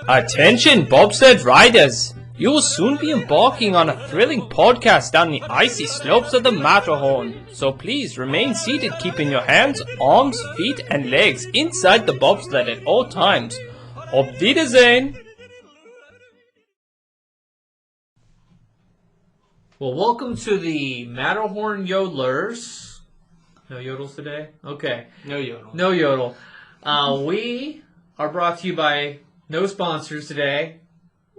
Attention bobsled riders! You will soon be embarking on a thrilling podcast down the icy slopes of the Matterhorn. So please remain seated, keeping your hands, arms, feet and legs inside the bobsled at all times. Auf Wiedersehen! Well, welcome to the Matterhorn Yodelers. No yodels today? Okay. No yodel. No yodel. We are brought to you by no sponsors today.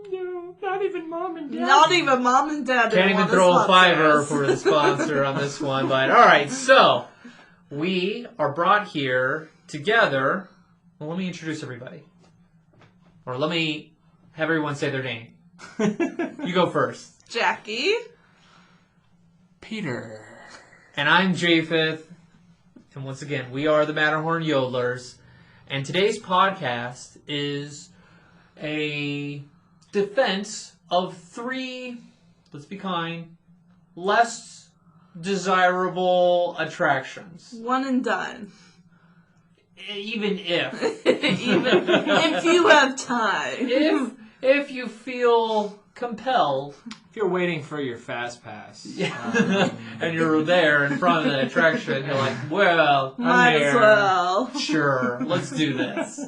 No, not even mom and dad. Not even mom and dad. Can't even throw a $5 for the sponsor on this one. But alright, so we are brought here together. Well, let me introduce everybody. Or let me have everyone say their name. You go first. Jackie. Peter. And I'm Japheth. And once again, we are the Matterhorn Yodelers. And today's podcast is a defense of 3, let's be kind, less desirable attractions. One and done. Even if. Even if you have time. If you feel compelled. If you're waiting for your fast pass. And you're there in front of the attraction, you're like, well, Might I'm as here. well. Sure, let's do this.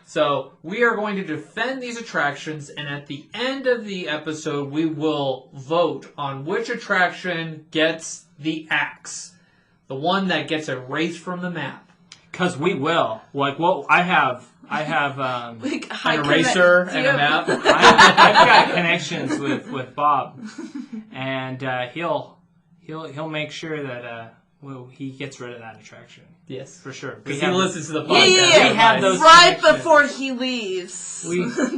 So, we are going to defend these attractions, and at the end of the episode, we will vote on which attraction gets the axe. The one that gets erased from the map. Because we will. Like, well, I have Like, An eraser and a map. I've got connections with Bob, and he'll make sure that he gets rid of that attraction. Yes. For sure. Because he listens to the podcast. Yeah. We have those right connections. before he leaves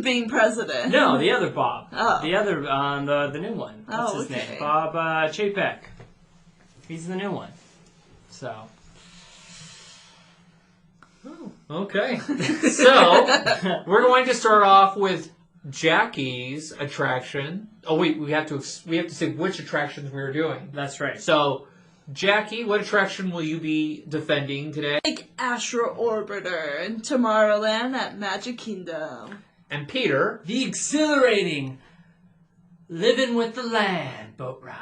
being president. No, the other Bob. Oh. The other, the new one. What's his okay. name? Bob Chapek. He's the new one. So. Okay. So, we're going to start off with Jackie's attraction. Oh wait, we have to say which attractions we're doing. That's right. So, Jackie, what attraction will you be defending today? Like Astro Orbiter in Tomorrowland at Magic Kingdom. And Peter, The exhilarating Living with the Land boat ride.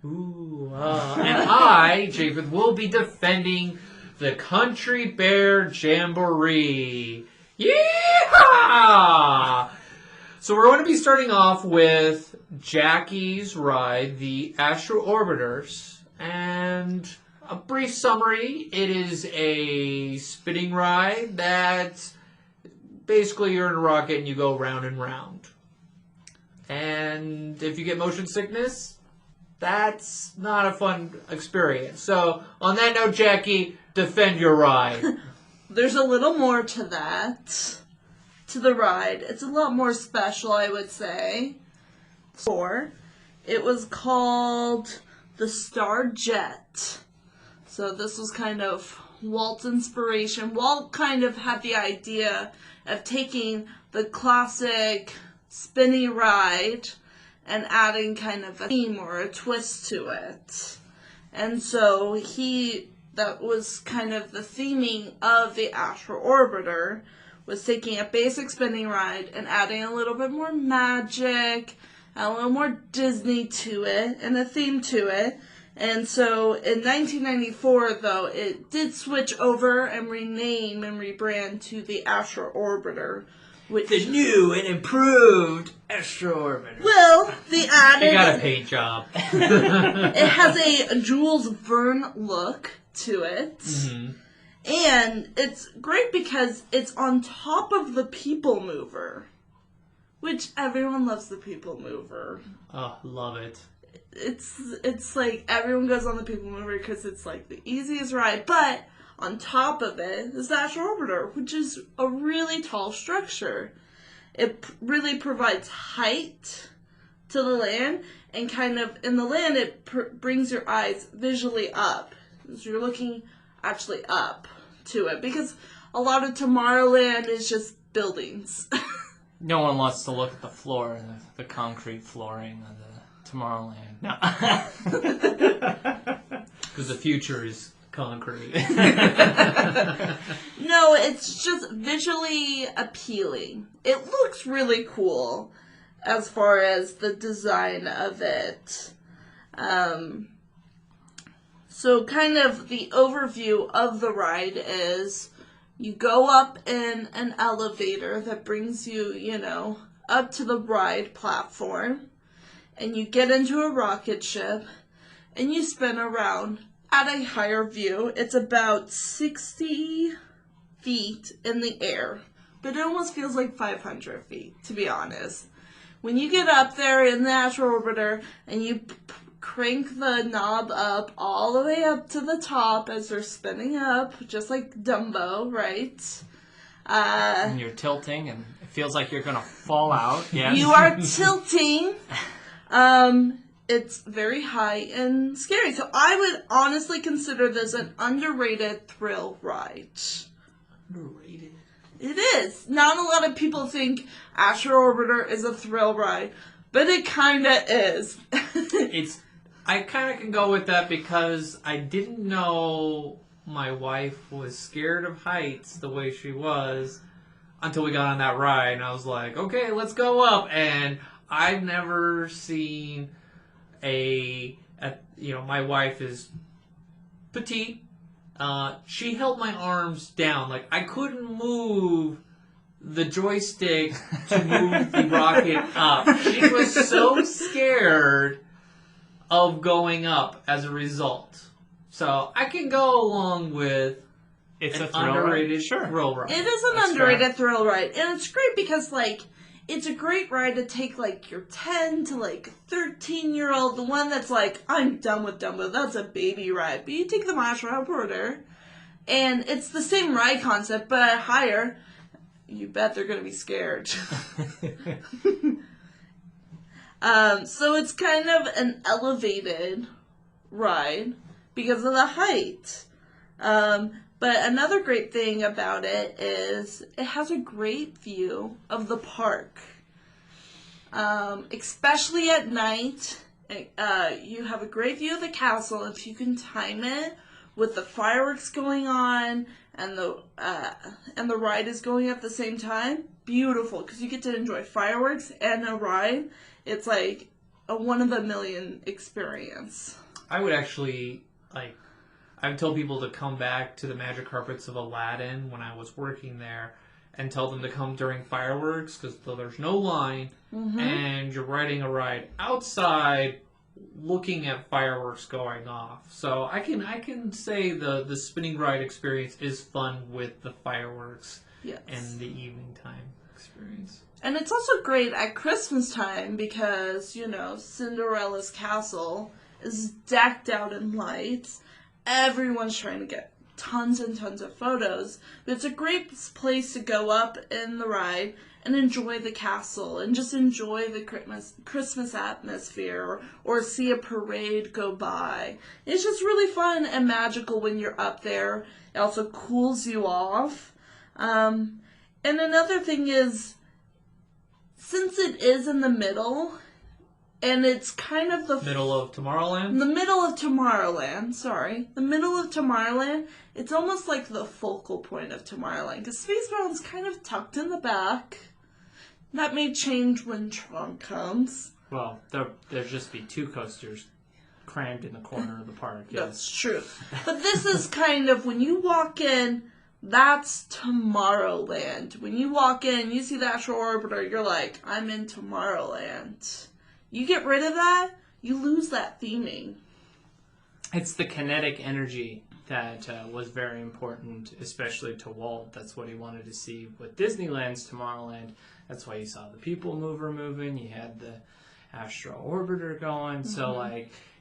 and I, Japheth, will be defending the Country Bear Jamboree. Yeah! So we're going to be starting off with Jackie's ride, the Astro Orbiters, and a brief summary. It is a spinning ride that basically you're in a rocket and you go round and round. And if you get motion sickness, that's not a fun experience. So on that note, Jackie, defend your ride. There's a little more to that. To the ride. It's a lot more special, I would say. It was called the Star Jet. So this was kind of Walt's inspiration. Walt kind of had the idea of taking the classic spinny ride and adding kind of a theme or a twist to it. And so that was kind of the theming of the Astro Orbiter, was taking a basic spinning ride and adding a little bit more magic, a little more Disney to it, and a theme to it. And so in 1994, though, it did switch over and rename and rebrand to the Astro Orbiter. The new and improved Astro Orbiter. Well, they added... You got a paint job. It has a Jules Verne look to it. Mm-hmm. And it's great because it's on top of the People Mover. Which everyone loves the People Mover. Oh, love it. It's like everyone goes on the People Mover because it's like the easiest ride. But on top of it is the Astro Orbiter, which is a really tall structure. It really provides height to the land, and kind of in the land it brings your eyes visually up. So you're looking actually up to it, because a lot of Tomorrowland is just buildings. No one wants to look at the floor, the concrete flooring of the Tomorrowland. No. Because the future is concrete. No, it's just visually appealing. It looks really cool as far as the design of it. So kind of the overview of the ride is you go up in an elevator that brings you, up to the ride platform, and you get into a rocket ship, and you spin around at a higher view. It's about 60 feet in the air, but it almost feels like 500 feet, to be honest. When you get up there in the Astro Orbiter and you crank the knob up all the way up to the top as they're spinning up, just like Dumbo, right? And you're tilting, and it feels like you're going to fall out. Yes. You are tilting. It's very high and scary. So I would honestly consider this an underrated thrill ride. Underrated. It is. Not a lot of people think Astro Orbiter is a thrill ride, but it kind of is. I kind of can go with that because I didn't know my wife was scared of heights the way she was until we got on that ride, and I was like, okay, let's go up. And I've never seen my wife is petite. She held my arms down. Like, I couldn't move the joystick to move the rocket up. She was so scared of going up as a result. So I can go along with It's an a thrill underrated ride. Sure. thrill ride. It is an That's underrated fair. thrill ride. And it's great because, it's a great ride to take, your 10 to, 13-year-old, the one that's I'm done with Dumbo. That's a baby ride. But you take the Astro Orbiter, and it's the same ride concept, but higher. You bet they're going to be scared. So it's kind of an elevated ride because of the height. But another great thing about it is it has a great view of the park. Especially at night, you have a great view of the castle if you can time it with the fireworks going on and the ride is going at the same time. Beautiful, because you get to enjoy fireworks and a ride. It's like a one-of-a-million experience. I would actually, I've told people to come back to the Magic Carpets of Aladdin when I was working there and tell them to come during fireworks because there's no line and you're riding a ride outside looking at fireworks going off. So I can say the spinning ride experience is fun with the fireworks and the evening time experience. And it's also great at Christmas time because, Cinderella's castle is decked out in lights. Everyone's trying to get tons and tons of photos. But it's a great place to go up in the ride and enjoy the castle and just enjoy the Christmas atmosphere or see a parade go by. It's just really fun and magical when you're up there. It also cools you off. And another thing is, since it is in the middle, and it's kind of the middle of Tomorrowland? The middle of Tomorrowland, sorry. The middle of Tomorrowland, it's almost like the focal point of Tomorrowland, because Space Mountain's kind of tucked in the back. That may change when Tron comes. Well, there'd just be two coasters crammed in the corner of the park. Yes. That's true. But this is kind of, when you walk in, that's Tomorrowland. When you walk in, you see the Astro Orbiter, you're like, I'm in Tomorrowland. You get rid of that, you lose that theming. It's the kinetic energy that was very important, especially to Walt. That's what he wanted to see with Disneyland's Tomorrowland. That's why you saw the People Mover moving. You had the Astro Orbiter going. So,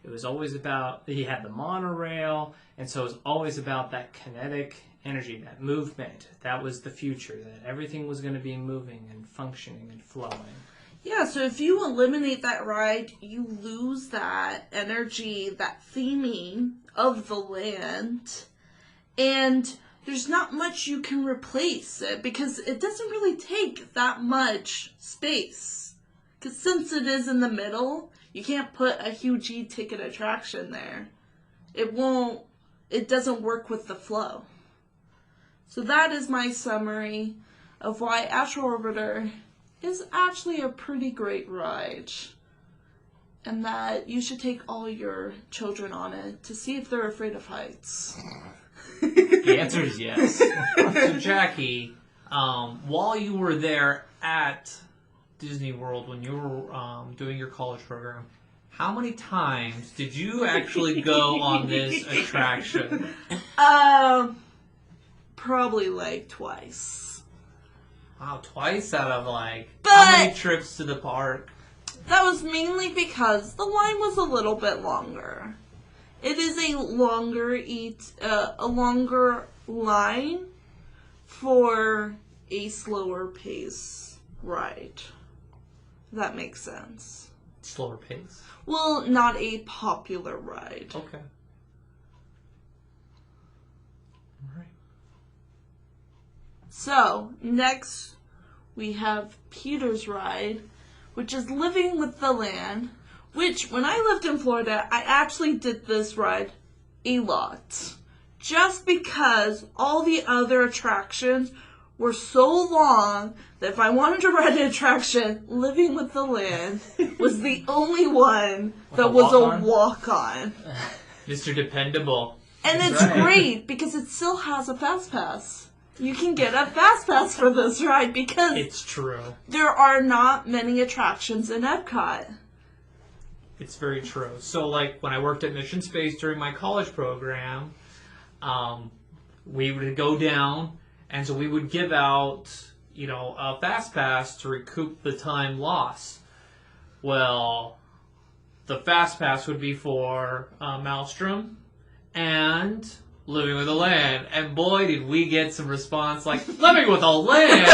it was always about, he had the monorail. And so it was always about that kinetic energy, that movement. That was the future, that everything was going to be moving and functioning and flowing. Yeah, so if you eliminate that ride, you lose that energy, that theming of the land, and there's not much you can replace it because it doesn't really take that much space. Because since it is in the middle, you can't put a huge e-ticket attraction there. It won't it doesn't work with the flow. So that is my summary of why Astro Orbiter is actually a pretty great ride. And that you should take all your children on it to see if they're afraid of heights. The answer is yes. So Jackie, while you were there at Disney World when you were doing your college program, how many times did you actually go on this attraction? Probably like twice. Wow, twice out of how But- many trips to the park? That was mainly because the line was a little bit longer. It is a longer line for a slower pace ride. That makes sense. Slower pace. Well, not a popular ride. Okay. Alright. So, next we have Peter's ride, which is Living with the Land, which, when I lived in Florida, I actually did this ride a lot. Just because all the other attractions were so long that if I wanted to ride an attraction, Living with the Land was the only one that was a walk-on. Mr. Dependable. And it's great because it still has a Fast Pass. You can get a Fast Pass for this ride because It's true. there are not many attractions in Epcot. It's very true. So, when I worked at Mission Space during my college program, we would go down, and so we would give out, a Fast Pass to recoup the time lost. Well, the Fast Pass would be for Maelstrom and Living with the Land. And boy, did we get some response Living with the Land!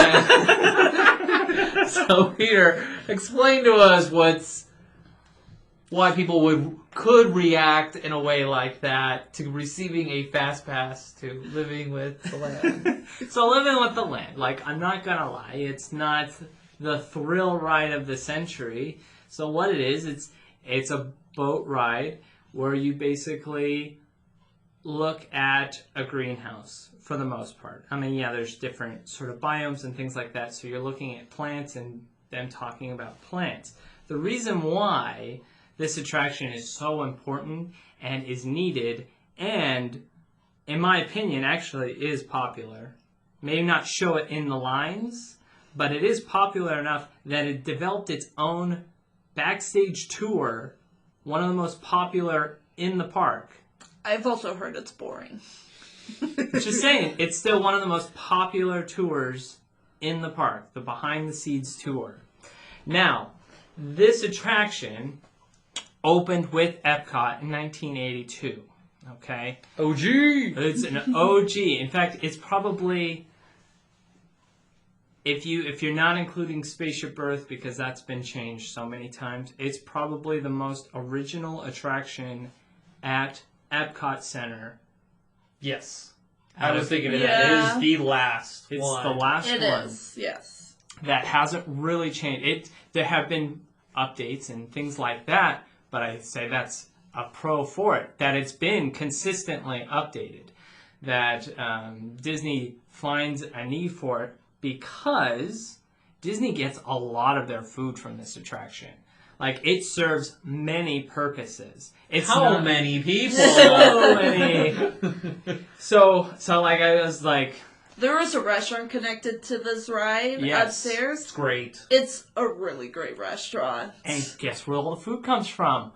So, Peter, explain to us why people could react in a way like that to receiving a Fast Pass to Living with the Land. So Living with the Land, I'm not gonna lie, it's not the thrill ride of the century. So what it is, it's a boat ride where you basically look at a greenhouse for the most part. I mean, yeah, there's different sort of biomes and things like that. So you're looking at plants and them talking about plants. The reason why this attraction is so important and is needed and, in my opinion, actually is popular. Maybe not show it in the lines, but it is popular enough that it developed its own backstage tour, one of the most popular in the park. I've also heard it's boring. Just saying, it's still one of the most popular tours in the park, the behind the scenes tour. Now, this attraction opened with Epcot in 1982. Okay? OG! It's an OG. In fact, it's probably, if you're not including Spaceship Earth because that's been changed so many times, it's probably the most original attraction at Epcot Center. Yes. I was thinking of that. Yeah. It is the last It's one. the last It one is, yes. that hasn't really changed. There have been updates and things like that, but I say that's a pro for it, that it's been consistently updated, that Disney finds a need for it because Disney gets a lot of their food from this attraction. It serves many purposes. It's How not- many people? So many. So I was like, There is a restaurant connected to this ride Yes. upstairs. It's great. It's a really great restaurant. and guess where all the food comes from?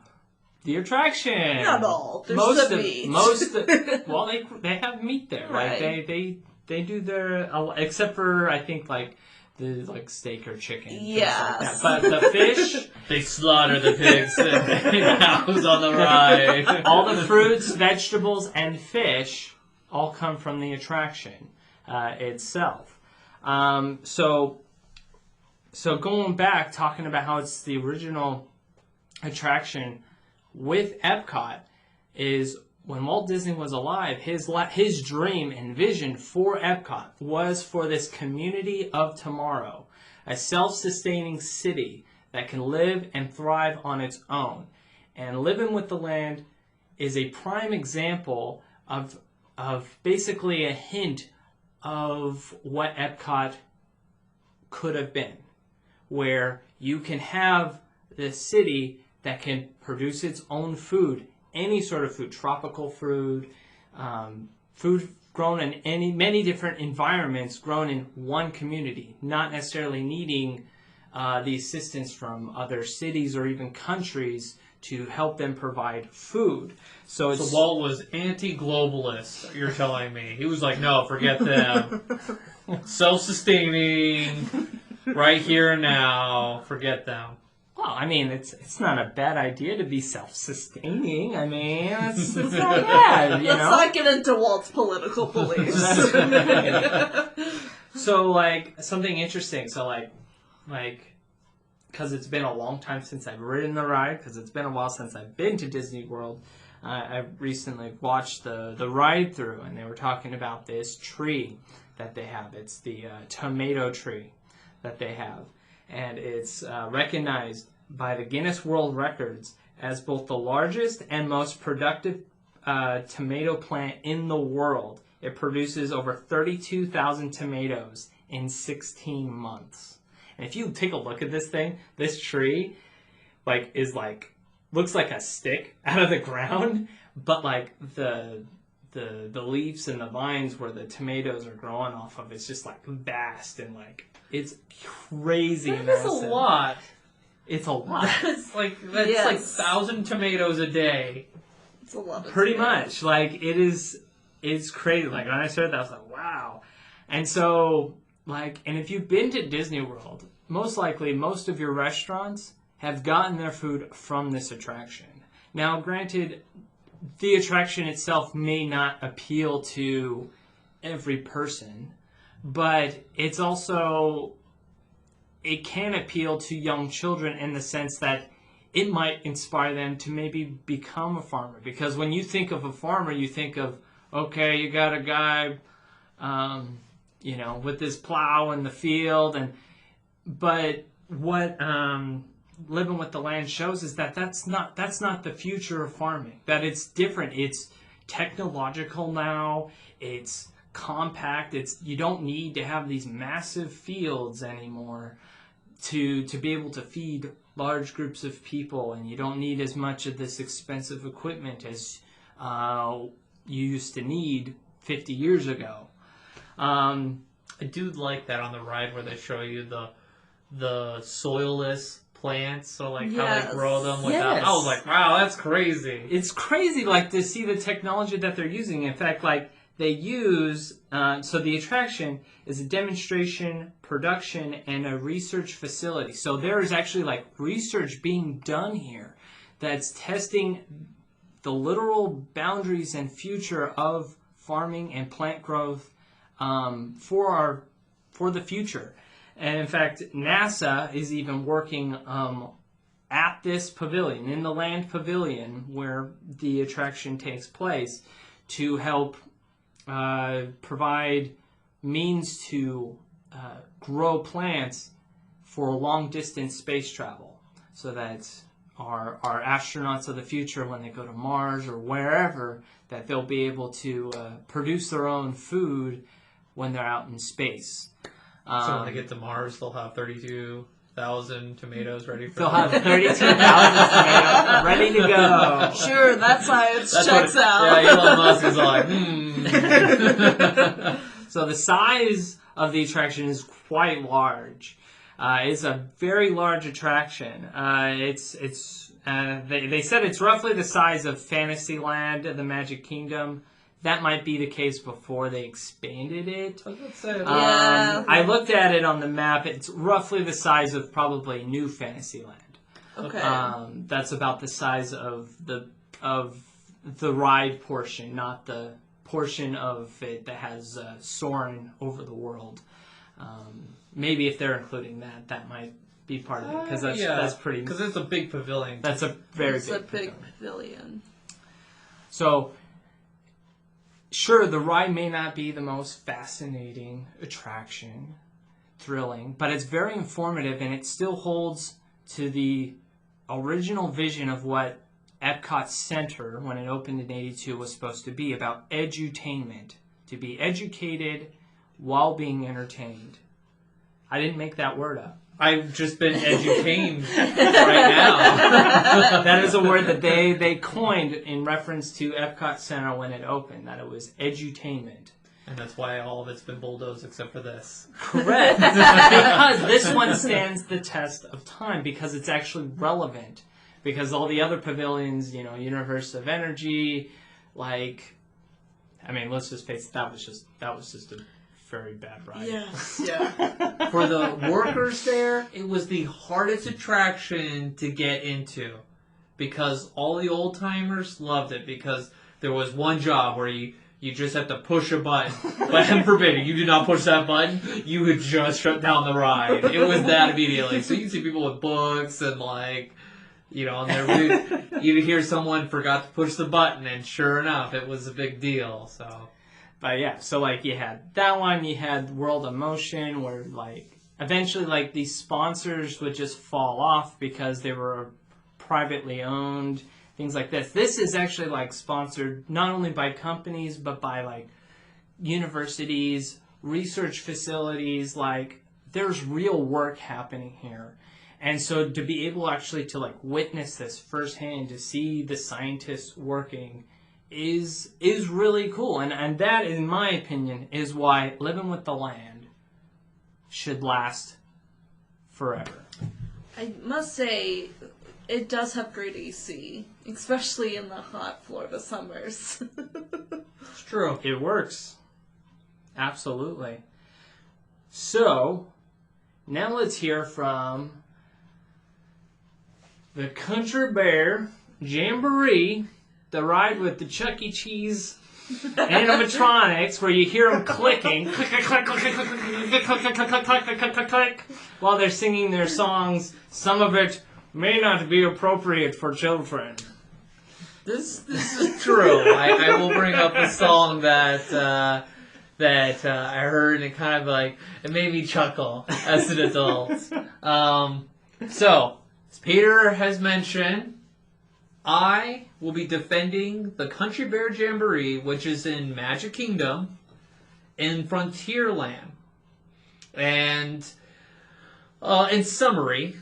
The attraction. Not all. There's most some of, meat. Well, they have meat there. Right. They do their, except for I think the steak or chicken. things Yes. like that. But the fish, They slaughter the pigs and house on the ride. all the fruits, vegetables, and fish all come from the attraction itself. So going back, talking about how it's the original attraction with Epcot, is when Walt Disney was alive, his dream and vision for Epcot was for this community of tomorrow, a self-sustaining city that can live and thrive on its own. And Living with the Land is a prime example of basically a hint of what Epcot could have been, where you can have this city that can produce its own food, any sort of food, tropical food, food grown in many different environments, grown in one community, not necessarily needing the assistance from other cities or even countries to help them provide food. So Walt was anti-globalist, you're telling me. He was like, no, forget them. Self-sustaining, right here and now, forget them. Well, I mean, it's not a bad idea to be self-sustaining. I mean, it's not bad, you Let's know? not get into Walt's political beliefs. So, like, something interesting. So, like, because it's been a long time since I've ridden the ride, because it's been a while since I've been to Disney World, I recently watched the ride through, and they were talking about this tree that they have. It's the tomato tree that they have. And it's recognized by the Guinness World Records as both the largest and most productive tomato plant in the world. It produces over 32,000 tomatoes in 16 months. And if you take a look at this thing, this tree, looks like a stick out of the ground, but like the leaves and the vines where the tomatoes are growing off of, it's just like vast and like it's crazy. That's a lot. It's a lot. That's like Yes. 1,000 tomatoes a day. It's a lot of Pretty tomatoes. much. Like it's crazy. Like when I started that, I was like, wow. And so and if you've been to Disney World, most likely most of your restaurants have gotten their food from this attraction. Now, granted, the attraction itself may not appeal to every person, but it can appeal to young children in the sense that it might inspire them to maybe become a farmer. Because when you think of a farmer, you think of, okay, you got a guy, with this plow in the field, but what living with the land shows is that that's not the future of farming. That it's different. It's technological now. It's compact. You don't need to have these massive fields anymore to be able to feed large groups of people, and you don't need as much of this expensive equipment as you used to need 50 years ago. I do like that on the ride where they show you the soilless plants, so like how Yes. they grow them without. Yes. I was like, wow, that's crazy. It's crazy, to see the technology that they're using. In fact, they use, so the attraction is a demonstration, production, and a research facility. So there is actually, research being done here that's testing the literal boundaries and future of farming and plant growth for the future. And in fact, NASA is even working at this pavilion, in the land pavilion where the attraction takes place, to help provide means to grow plants for long-distance space travel, so that our astronauts of the future, when they go to Mars or wherever, that they'll be able to produce their own food when they're out in space. So when they get to Mars, they'll have 32,000 tomatoes ready for They'll them. have 32,000 tomatoes ready to go. Sure, that science checks out. Yeah, Elon Musk is like, So the size of the attraction is quite large. It's a very large attraction. They said it's roughly the size of Fantasyland, the Magic Kingdom. That might be the case before they expanded it. Yeah. I looked at it on the map. It's roughly the size of probably New Fantasyland. Okay. That's about the size of the ride portion, not the portion of it that has Soarin' over the world. Maybe if they're including that might be part of it, because that's pretty. Because it's a big pavilion. That's a very it's big. a big pavilion. So, sure, the ride may not be the most fascinating attraction, thrilling, but it's very informative, and it still holds to the original vision of what Epcot Center, when it opened in 82, was supposed to be about edutainment, to be educated while being entertained. I didn't make that word up. I've just been edutained right now. That is a word that they coined in reference to Epcot Center when it opened, that it was edutainment. And that's why all of it's been bulldozed except for this. Correct. Because this one stands the test of time, because it's actually relevant. Because all the other pavilions, Universe of Energy, let's just face it, that was just a very bad ride. Yes. Yeah. For the workers there, it was the hardest attraction to get into because all the old timers loved it because there was one job where you just have to push a button. But heaven forbid, you do not push that button, you would just shut down the ride. It was that immediately. So you see people with books and and you'd hear someone forgot to push the button, and sure enough, it was a big deal. So. But yeah, so you had that one, you had World of Motion, where eventually these sponsors would just fall off because they were privately owned, things like this. This is actually sponsored not only by companies but by universities, research facilities. There's real work happening here. And so to be able actually to witness this firsthand, to see the scientists working is really cool. And that, in my opinion, is why Living with the Land should last forever. I must say, it does have great AC, especially in the hot Florida summers. It's true. It works. Absolutely. So, now let's hear from the Country Bear Jamboree, the ride with the Chuck E. Cheese animatronics, where you hear them clicking, click, click, click, click, click, click, click, click, click, click, click, click, click, while they're singing their songs. Some of it may not be appropriate for children. This is true. I will bring up a song that I heard, and it kind of it made me chuckle as an adult. So, as Peter has mentioned, I will be defending the Country Bear Jamboree, which is in Magic Kingdom, in Frontierland. And in summary,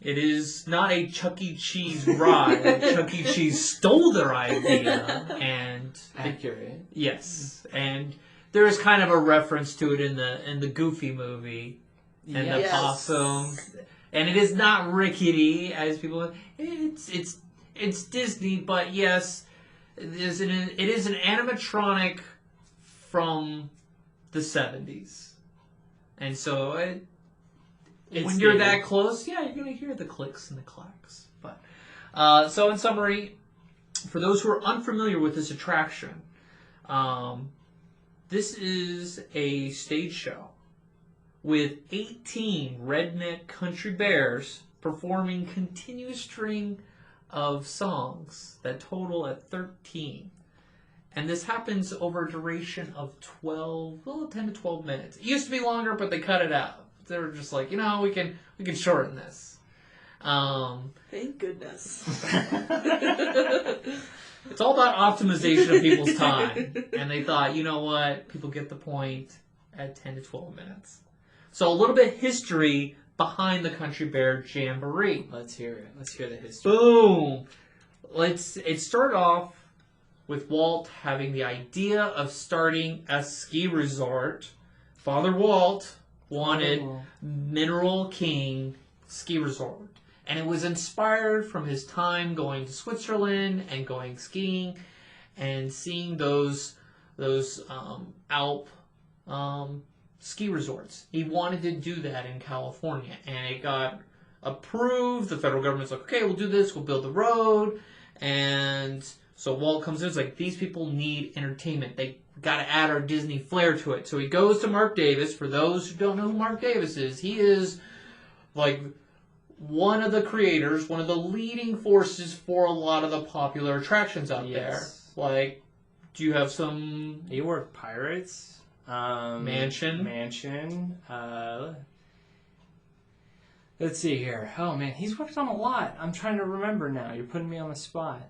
it is not a Chuck E. Cheese ride. Chuck E. Cheese stole their idea, and Accurate. yes, and there is kind of a reference to it in the Goofy movie, and the Yes. possum, and it is not rickety as people. It's Disney, but yes, it is an animatronic from the 70s, and so when you're that close, yeah, you're gonna hear the clicks and the clacks. But so in summary, for those who are unfamiliar with this attraction, this is a stage show with 18 redneck country bears performing continuous string of songs that total at 13. And this happens over a duration of 10 to 12 minutes. It used to be longer, but they cut it out. They were just we can shorten this. Thank goodness. It's all about optimization of people's time. And they thought, you know what? People get the point at 10 to 12 minutes. So a little bit of history behind the Country Bear Jamboree. Let's hear it. Let's hear the history. Boom! It started off with Walt having the idea of starting a ski resort. Father Walt wanted Mineral King Ski Resort. And it was inspired from his time going to Switzerland and going skiing and seeing those Alp ski resorts. He wanted to do that in California, and it got approved. The federal government's like, okay, we'll do this, we'll build the road. And so Walt comes in, it's like, these people need entertainment. They got to add our Disney flair to it. So he goes to Mark Davis. For those who don't know who Mark Davis is, he is one of the creators, one of the leading forces for a lot of the popular attractions out there. Do you have some... He worked Pirates. Mansion. There's Let's see here. Oh man, he's worked on a lot. I'm trying to remember now. You're putting me on the spot.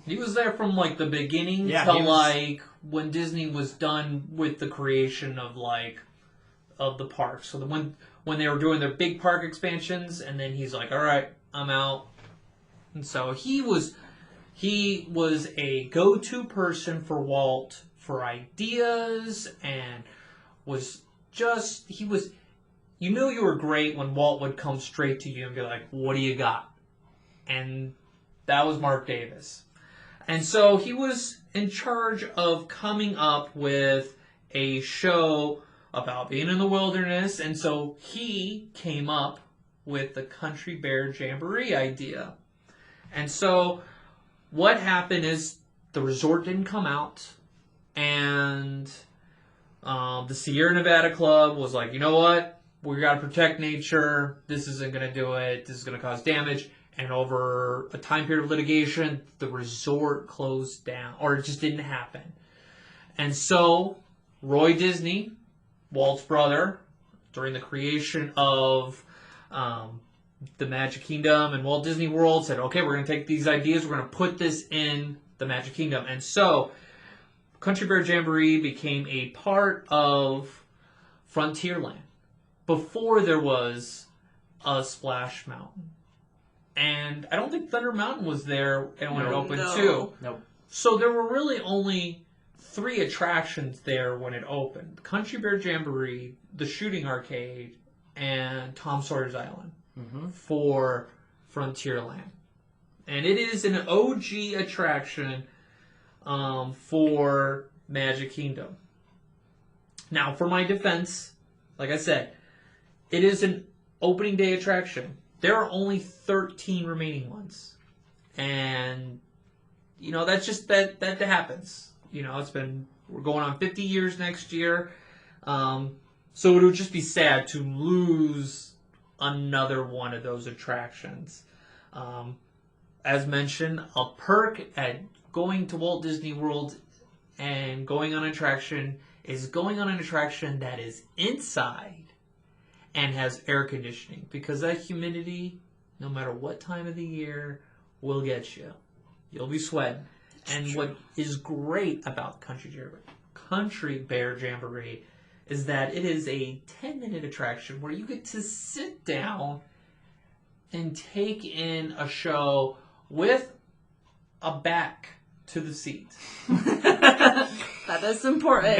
He was there from like the beginning Yeah, to he was- like when Disney was done with the creation of like of the park. So when they were doing their big park expansions, and then he's like, "All right, I'm out." And so he was a go-to person for Walt for ideas, and was just he was. You knew you were great when Walt would come straight to you and be like, "What do you got?" And that was Mark Davis. And so he was in charge of coming up with a show about being in the wilderness. And so he came up with the Country Bear Jamboree idea. And so what happened is the resort didn't come out. And the Sierra Nevada Club was like, you know what? We got to protect nature. This isn't going to do it. This is going to cause damage. And over a time period of litigation, the resort closed down, or it just didn't happen. And so, Roy Disney, Walt's brother, during the creation of the Magic Kingdom and Walt Disney World, said, okay, we're going to take these ideas, we're going to put this in the Magic Kingdom. And so, Country Bear Jamboree became a part of Frontierland before there was a Splash Mountain. And I don't think Thunder Mountain was there when it opened too. Nope. So there were really only 3 attractions there when it opened. Country Bear Jamboree, the Shooting Arcade, and Tom Sawyer's Island for Frontierland. And it is an OG attraction for Magic Kingdom. Now, for my defense, like I said, it is an opening day attraction. There are only 13 remaining ones. And, you know, that's just, that happens. You know, we're going on 50 years next year. So it would just be sad to lose another one of those attractions. As mentioned, a perk at going to Walt Disney World and going on an attraction is going on an attraction that is inside and has air conditioning, because that humidity, no matter what time of the year, will get you. You'll be sweating. And what is great about Country Bear Jamboree is that it is a 10-minute attraction where you get to sit down and take in a show with a back to the seat. That is important.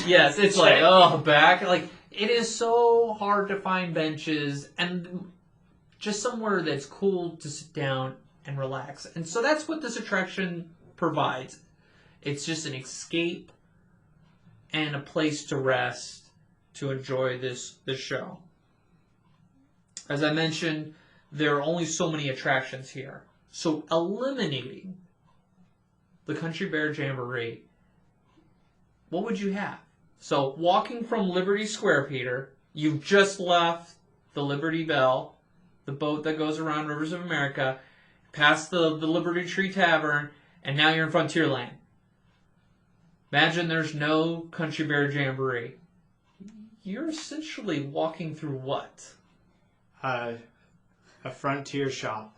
Yes, it's like, oh, back. Like, it is so hard to find benches and just somewhere that's cool to sit down and relax. And so that's what this attraction provides. It's just an escape and a place to rest to enjoy this show. As I mentioned, there are only so many attractions here. So eliminating the Country Bear Jamboree, what would you have? So walking from Liberty Square, Peter, you've just left the Liberty Bell, the boat that goes around Rivers of America, past the Liberty Tree Tavern, and now you're in Frontierland. Imagine there's no Country Bear Jamboree. You're essentially walking through what? A frontier shop.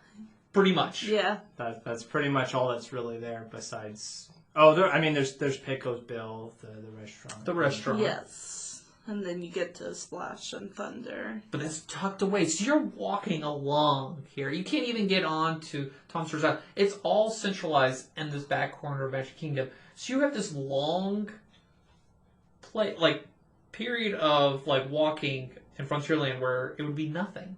Pretty much. Yeah. That's pretty much all that's really there. Besides, there's Pecos Bill, the restaurant. The restaurant. Yes. And then you get to Splash and Thunder. But it's tucked away. So you're walking along here. You can't even get on to Tom Sawyer's Island. It's all centralized in this back corner of Magic Kingdom. So you have this long period of walking in Frontierland where it would be nothing.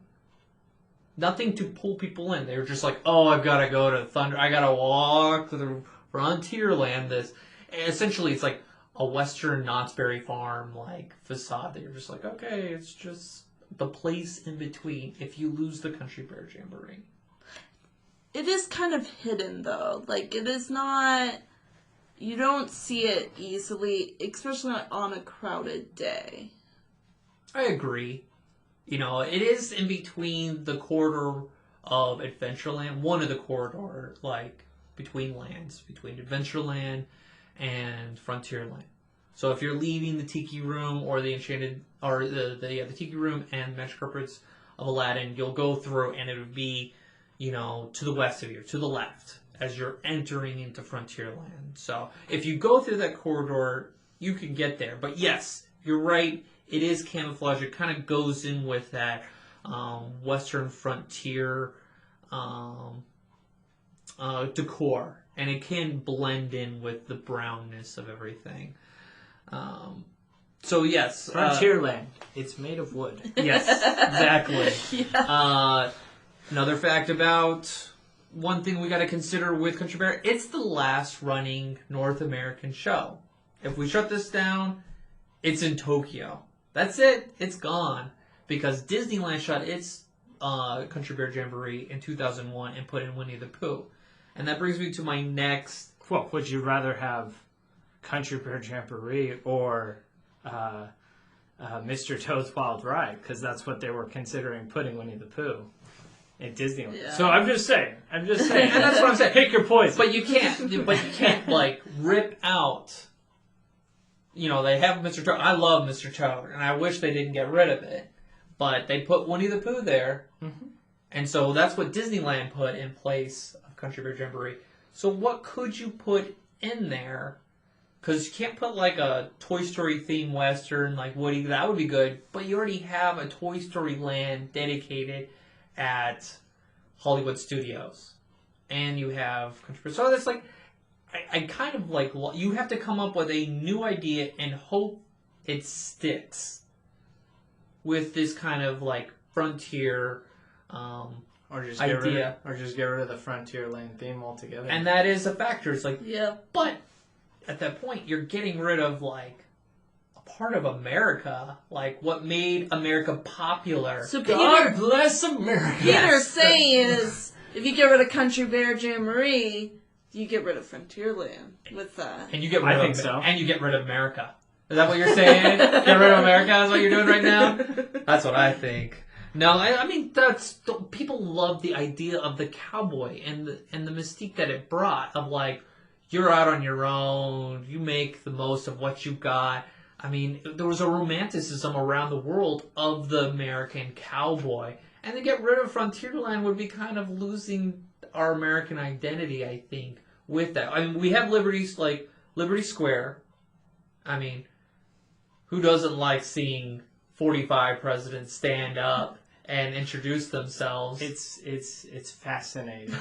Nothing to pull people in. They were just like, oh, I've got to go to Thunder. I got to walk to the Frontierland. Essentially, it's like a Western Knott's Berry Farm facade that you're just like, okay, it's just the place in between if you lose the Country Bear Jamboree. It is kind of hidden, though. It is not... You don't see it easily, especially on a crowded day. I agree. You know, it is in between the corridor of Adventureland, one of the corridor, between lands, between Adventureland and Frontierland. So if you're leaving the Tiki Room or the Enchanted, or the Tiki Room and Magic Carpets of Aladdin, you'll go through and it would be, to the west of you, to the left, as you're entering into Frontierland. So if you go through that corridor, you can get there. But yes, you're right. It is camouflage. It kind of goes in with that Western frontier decor, and it can blend in with the brownness of everything. So yes, Frontierland. It's made of wood. yes, exactly. Yeah. Another fact about one thing we got to consider with Country Bear: it's the last running North American show. If we shut this down, it's in Tokyo. That's it. It's gone because Disneyland shut its Country Bear Jamboree in 2001 and put in Winnie the Pooh. And that brings me to my next. What would you rather have, Country Bear Jamboree or Mr. Toad's Wild Ride? Because that's what they were considering putting Winnie the Pooh at Disneyland. Yeah. So I'm just saying. And that's what I'm saying. Pick your poison. But you can't like rip out. They have Mr. Toad. I love Mr. Toad, and I wish they didn't get rid of it. But they put Winnie the Pooh there, and so that's what Disneyland put in place of Country Bear Jamboree. So what could you put in there? Because you can't put like a Toy Story themed Western like Woody. That would be good, but you already have a Toy Story land dedicated at Hollywood Studios, and you have Country Bear. So that's like. I kind of like, you have to come up with a new idea and hope it sticks with this kind of like frontier or just idea. Get rid of the Frontierland theme altogether. And that is a factor. It's like, Yeah. but at that point, you're getting rid of like a part of America, like what made America popular. So God bless America. Peter's saying is, if you get rid of Country Bear Jamboree, you get rid of Frontierland with that. And you get rid I of think so. And you get rid of America. Is that what you're saying? Get rid of America is what you're doing right now? That's what I think. No, I mean people love the idea of the cowboy and the mystique that it brought of like you're out on your own, you make the most of what you got. I mean, there was a romanticism around the world of the American cowboy, and to get rid of Frontierland would be kind of losing our American identity, I think, with that. I mean, we have liberties like Liberty Square. I mean, who doesn't like seeing 45 presidents stand up and introduce themselves? It's fascinating.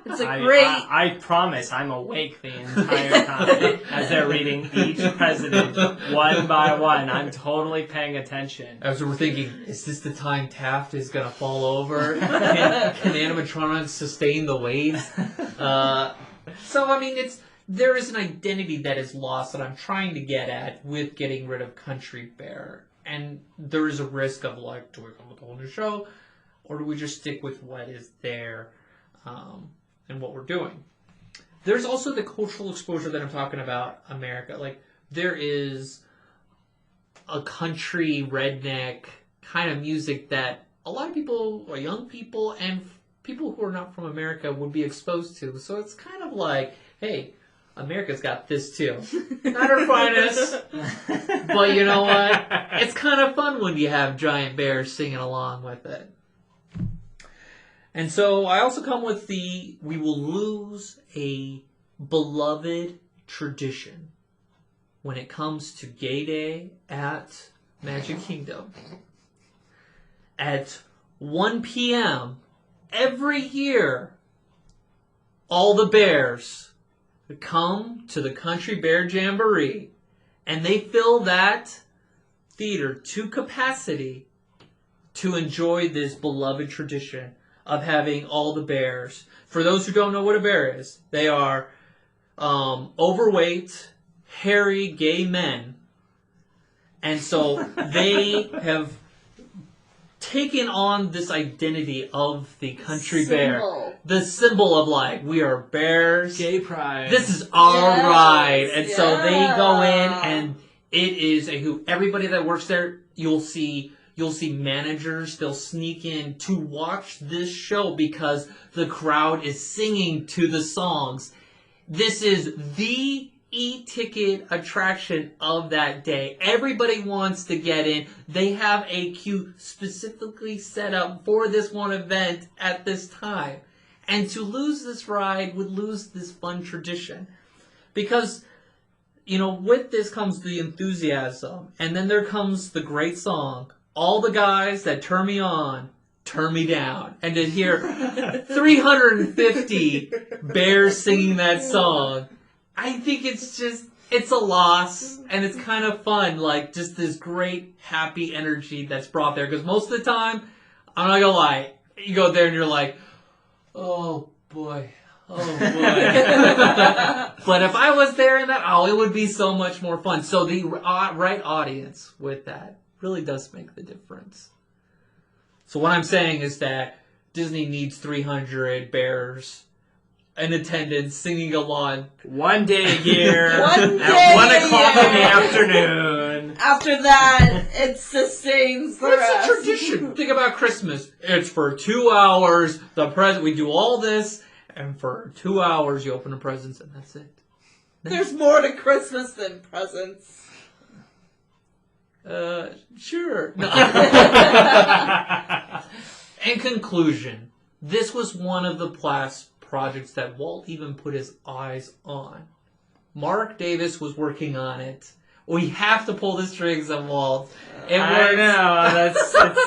It's a great. I promise I'm awake the entire time as they're reading each president one by one. I'm totally paying attention. As we're thinking, is this the time Taft is going to fall over? Can animatronics sustain the weight? So, I mean, there is an identity that is lost that I'm trying to get at with getting rid of Country Bear. And there is a risk of, like, do we come with a whole new show? Or do we just stick with what is there and what we're doing? There's also the cultural exposure that I'm talking about, America. Like, there is a country, redneck kind of music that a lot of people, or young people, and people who are not from America would be exposed to. So it's kind of like, hey, America's got this too. Not our finest, but you know what? It's kind of fun when you have giant bears singing along with it. And so I also come with we will lose a beloved tradition when it comes to Gay Day at Magic Kingdom. At 1 p.m. every year, all the bears come to the Country Bear Jamboree, and they fill that theater to capacity to enjoy this beloved tradition of having all the bears. For those who don't know what a bear is, they are overweight, hairy, gay men. And so they have taken on this identity of the country bear. The symbol of like, we are bears. Gay pride. This is our Yes, ride. And so they go in yeah. and it is a hoot. Everybody that works there, you'll see managers, they'll sneak in to watch this show because the crowd is singing to the songs. This is the e-ticket attraction of that day. Everybody wants to get in. They have a queue specifically set up for this one event at this time. And to lose this ride would lose this fun tradition. Because, with this comes the enthusiasm. And then there comes the great song, All the Guys That Turn Me On, Turn Me Down. And to hear 350 bears singing that song, I think it's a loss, and it's kind of fun, like, just this great, happy energy that's brought there. Because most of the time, I'm not gonna lie, you go there and you're like, oh boy. But if I was there in that, it would be so much more fun. So the right audience with that really does make the difference. So what I'm saying is that Disney needs 300 bears in attendance, singing along. One day a year, One at day 1 a o'clock in the year. afternoon. After that, it sustains the It's rest. a tradition. Think about Christmas. It's for 2 hours. We do all this, and for 2 hours you open the presents, and that's it. There's more to Christmas than presents. Sure. No. In conclusion, this was one of the projects that Walt even put his eyes on. Mark Davis was working on it. We have to pull the strings of Walt. I know,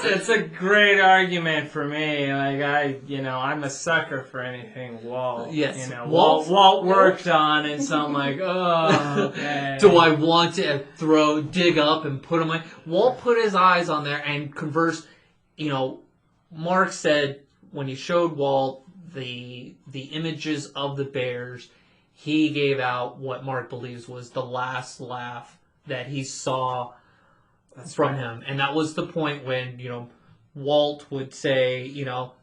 it's a great argument for me. Like I'm a sucker for anything Walt. Yes. Walt worked on, and so I'm like, oh, okay. Do I want to dig up and put him on? Walt put his eyes on there and conversed. Mark said when he showed Walt the images of the bears, he gave out what Mark believes was the last laugh that he saw from him. And that was the point when, Walt would say,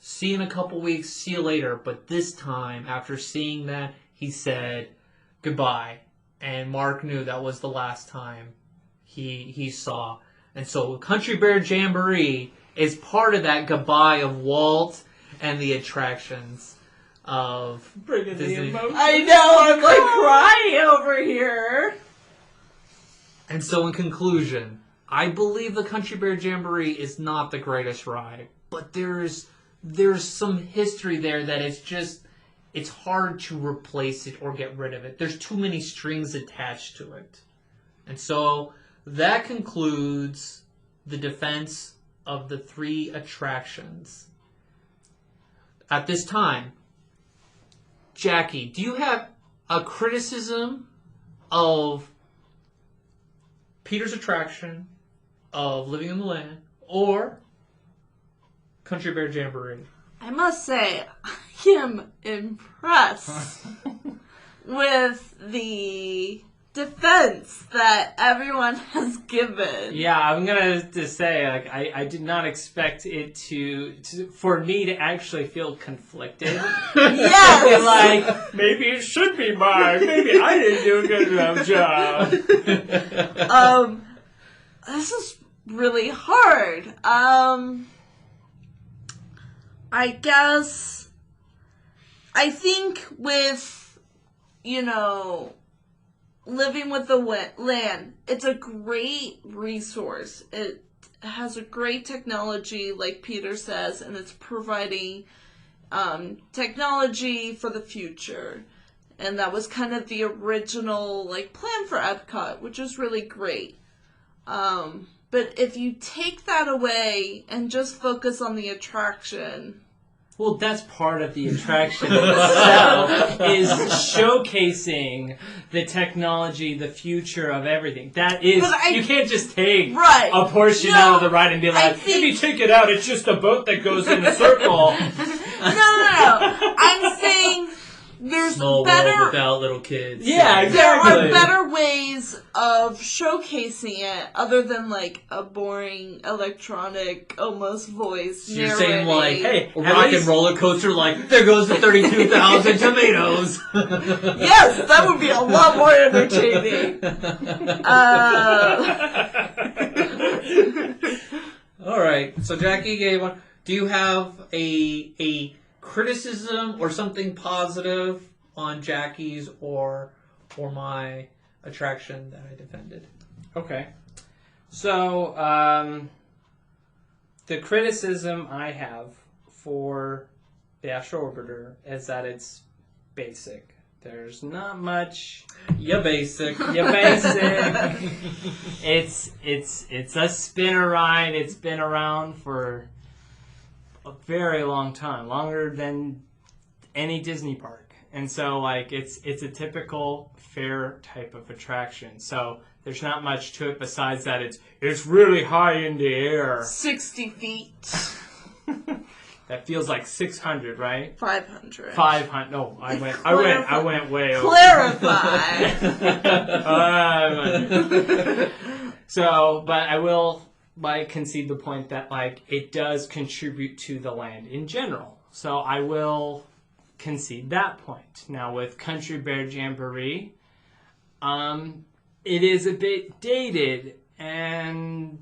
see you in a couple weeks, see you later. But this time, after seeing that, he said goodbye. And Mark knew that was the last time he saw. And so Country Bear Jamboree is part of that goodbye of Walt and the attractions of Disney. I know, I'm like crying over here. And so in conclusion, I believe the Country Bear Jamboree is not the greatest ride, but there's some history there that it's hard to replace it or get rid of it. There's too many strings attached to it. And so that concludes the defense of the 3 attractions. At this time, Jackie, do you have a criticism of Peter's attraction, of Living in the Land, or Country Bear Jamboree? I must say, I am impressed with the defense that everyone has given. Yeah, I'm gonna just say, I did not expect it for me to actually feel conflicted. Yes! Like, maybe it should be mine. Maybe I didn't do a good enough job. This is really hard. I guess, I think with, Living with the Land, it's a great resource. It has a great technology, like Peter says, and it's providing technology for the future. And that was kind of the original plan for Epcot, which is really great. But if you take that away and just focus on the attraction... Well, that's part of the attraction itself, is showcasing the technology, the future of everything. That is, you can't just take a portion out of the ride and be like, if you take it out, it's just a boat that goes in a circle. No. I'm saying there's Small better... world without little kids. Yeah, exactly. There are better ways of showcasing it other than a boring electronic almost voice You're narrating. saying hey, a rock and roller coaster there goes the 32,000 tomatoes. Yes, that would be a lot more entertaining. All right, so Jackie gave one. Do you have a criticism or something positive on Jackie's or my attraction that I defended. Okay. So, the criticism I have for the Astro Orbiter is that it's basic. There's not much. Yeah, basic. Yeah, basic. It's a spinner ride. It's been around for a very long time, longer than any Disney park. And so, like, it's a typical fair type of attraction. So there's not much to it besides that it's really high in the air. 60 feet. That feels like 600, right? 500. 500. No, I went way over. Clarify. So, but I will concede the point that like it does contribute to the land in general. So I will concede that point. Now with Country Bear Jamboree, it is a bit dated and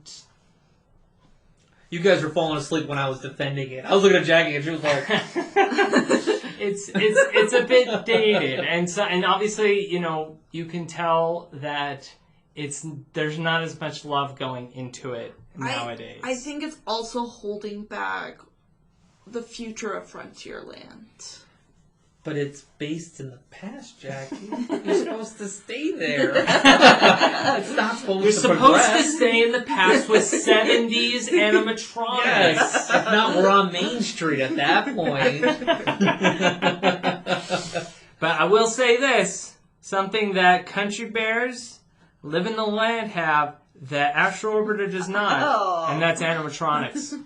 You guys were falling asleep when I was defending it. I was looking at Jackie and she was like, it's a bit dated, and obviously you can tell that there's not as much love going into it nowadays. I think it's also holding back the future of Frontierland. but it's based in the past, Jackie. You're supposed to stay there. It's not supposed You're to supposed progress. to stay in the past with 70s animatronics. Yes. If not, we're on Main Street at that point. But I will say this, something that Country Bears, Live in the Land have that Astro Orbiter does not, Oh. and that's animatronics.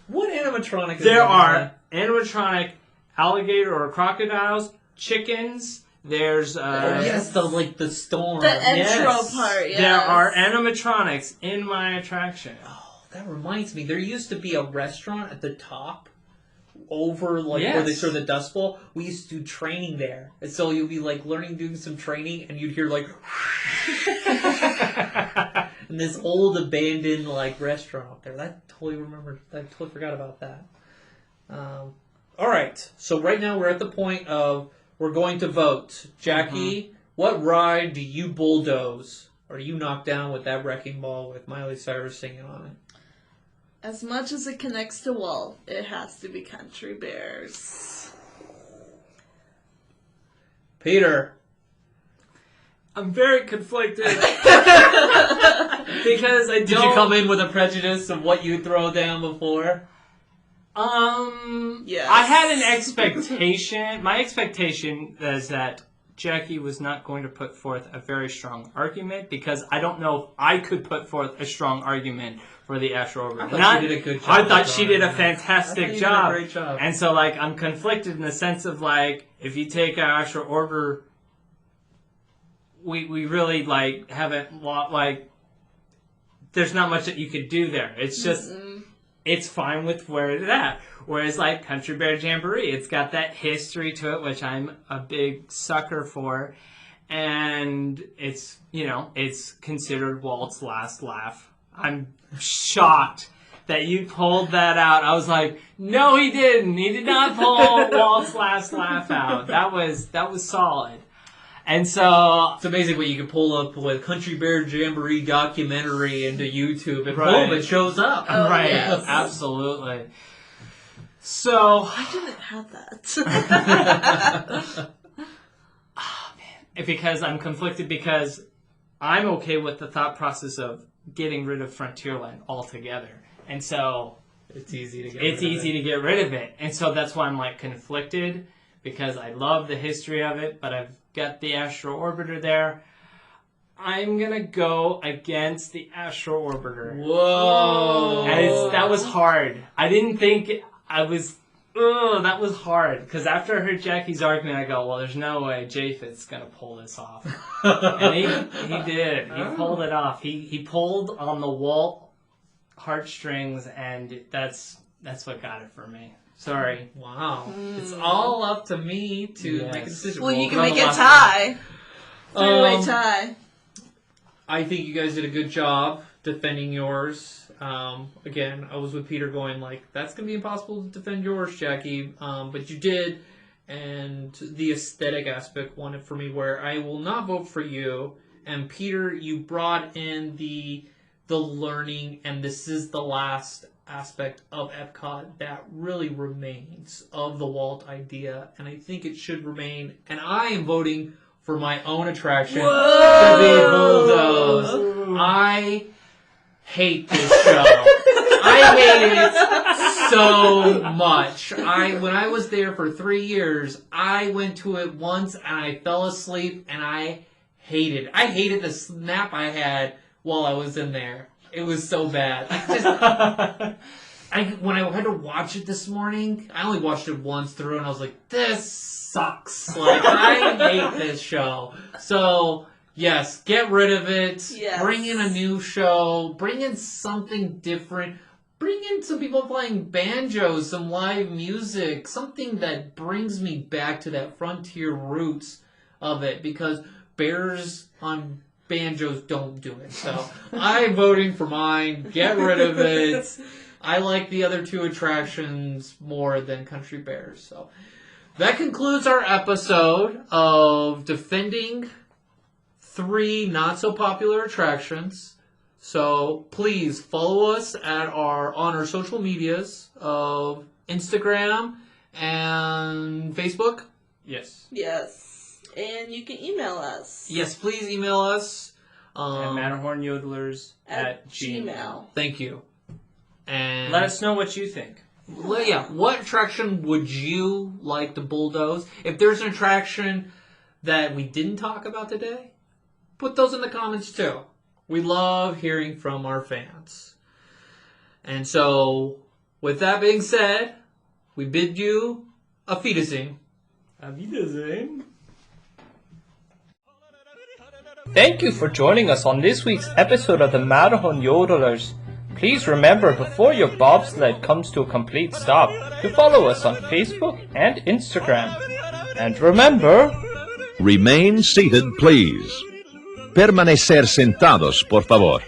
What animatronic is There that? are animatronic alligator or crocodiles, chickens, there's yes, the storm. The intro Yes. part, yes. there are animatronics in my attraction. Oh, that reminds me. There used to be a restaurant at the top over where Yes. they serve the Dust Bowl. We used to do training there. And so you'd be doing some training and you'd hear and this old abandoned restaurant up there. I totally forgot about that. All right. So right now we're at the point of we're going to vote. Jackie, what ride do you bulldoze or do you knock down with that wrecking ball with Miley Cyrus singing on it? As much as it connects to Walt, it has to be Country Bears. Peter. I'm very conflicted. Because I don't... Did you come in with a prejudice of what you throw down before? Yes. I had an expectation. My expectation is that Jackie was not going to put forth a very strong argument because I don't know if I could put forth a strong argument for the Astro Orbiter. I thought she did a good job. I thought she did a fantastic I think you job. did a great job. And so, I'm conflicted in the sense of, if you take our Astro Orbiter, we really, haven't, there's not much that you could do there. It's just... It's fine with where it's at. Whereas, Country Bear Jamboree, it's got that history to it, which I'm a big sucker for. And it's, it's considered Walt's last laugh. I'm shocked that you pulled that out. I was like, no, he didn't. He did not pull Walt's last laugh out. That was solid. And so... It's amazing what you can pull up with Country Bear Jamboree documentary into YouTube and Right. boom, it shows up. Oh, right, yes. absolutely. So... I didn't have that. Because I'm conflicted because I'm okay with the thought process of getting rid of Frontierland altogether. And so... It's easy to get to get rid of it. And so that's why I'm conflicted because I love the history of it, but I've got the Astro Orbiter there. I'm going to go against the Astro Orbiter. Whoa. And that was hard. I didn't think I was... that was hard. Because after I heard Jackie's argument, I go, well, there's no way Japheth's going to pull this off. And he did. He pulled it off. He pulled on the Walt heartstrings, and that's what got it for me. Sorry. Wow. It's all up to me to make a decision. Well, you can I'm make the a last tie. Three-way tie. I think you guys did a good job defending yours. Again, I was with Peter going that's going to be impossible to defend yours, Jackie. But you did. And the aesthetic aspect won it for me where I will not vote for you. And Peter, you brought in the learning, and this is the last aspect of Epcot that really remains of the Walt idea, and I think it should remain. And I am voting for my own attraction to be Bulldoze. I hate this show. I hate it so much. When I was there for 3 years, I went to it once and I fell asleep and I hated it. I hated the snap I had while I was in there. It was so bad. When I had to watch it this morning, I only watched it once through and I was like, this sucks. Like, I hate this show. So, yes, get rid of it. Yes. Bring in a new show. Bring in something different. Bring in some people playing banjos, some live music, something that brings me back to that frontier roots of it, because bears on banjos don't do it. So I'm voting for mine. Get rid of it. I like the other two attractions more than Country Bears. So that concludes our episode of defending 3 not so popular attractions. So please follow us on our social medias of Instagram and Facebook. Yes. Yes. And you can email us. Yes, please email us. And MatterhornYodelers at Gmail. Thank you. And Let us know what you think. what attraction would you like to bulldoze? If there's an attraction that we didn't talk about today, put those in the comments too. We love hearing from our fans. And so, with that being said, we bid you auf Wiedersehen. Auf Wiedersehen. Thank you for joining us on this week's episode of the Matterhorn Yodelers. Please remember, before your bobsled comes to a complete stop, to follow us on Facebook and Instagram. And remember... Remain seated, please. Permanecer sentados, por favor.